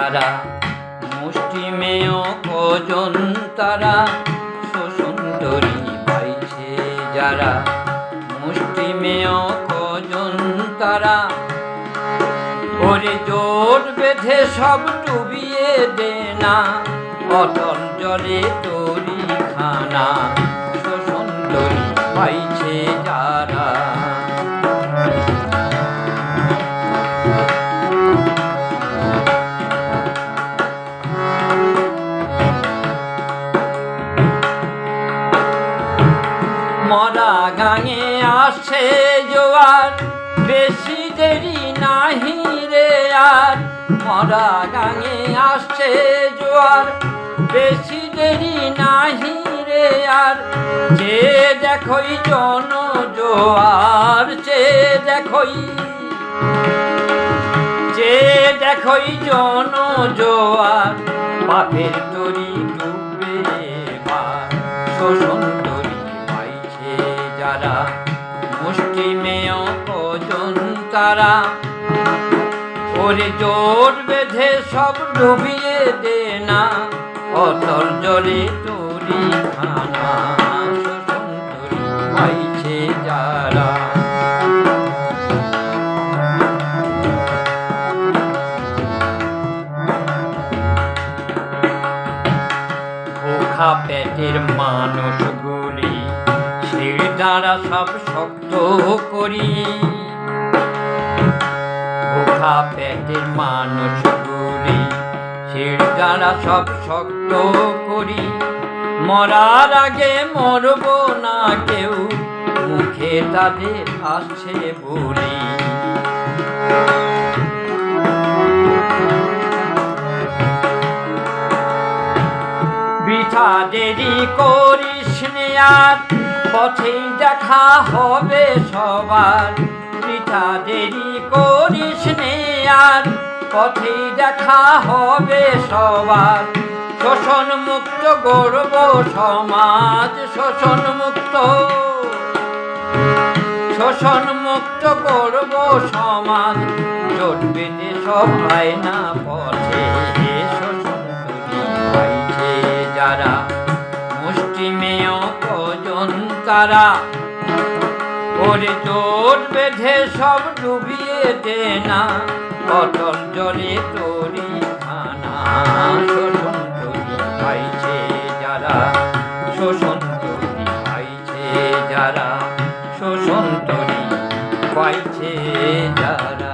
যারা, মুষ্টিমেয় কজন তারা, শোষণ তরি পাইছে যারা, মুষ্টিমেয় কজন তারা। ওরে জোট বেঁধে সব ডুবিয়ে দে না, অটল জলে তরি খানা, শোষণ তরি পাইছে যারা। মরা গাঙে আসছে জোয়ার, বেশি দেরি নাহি রে আর। মরা গাঙে আসছে জোয়ার, বেশি দেরি নাহি রে আর। যে দেখই জন জোয়ার, যে দেখই, যে দেখই জন জোয়ার, পাপের তরি ডুববে এবার, শোষণ তরি পাইছে যারা, মুষ্টিমেয় কজন তারা। ওরে জোট বেঁধে সব ডুবিয়ে দে না, অটল জলে তরি খানা, শোষণ তরি পাইছে যারা। ভোখা পেটের মানুষগুলি শির দ্বারা সব শক্ত করি, ভোখা পেটের মানুষগুলি শির দ্বারা সব শক্ত করি। মরার আগে মরব না কেউ, মুখে তাদের আসছে বলি। বৃথা দেরি করিস নে আর, পথেই দেখা হবে সবার। বৃথা দেরি করিস নে আর, পথেই দেখা হবে সবার। শোষণ মুক্ত গড়ব সমাজ, শোষণ মুক্ত, শোষণ মুক্ত গড়ব সমাজ। জোট বেঁধে সব আয়না পথে, শোষণ তরি পাইছে যারা, মুষ্টিমেয় কজন তারা। ওরে জোট বেঁধে সব ডুবিয়ে দে না, অটল জলে তরি খানা, শোষণ তরি পাইছে যারা, শোষণ তরি পাইছে যারা, শোষণ তরি পাইছে যারা।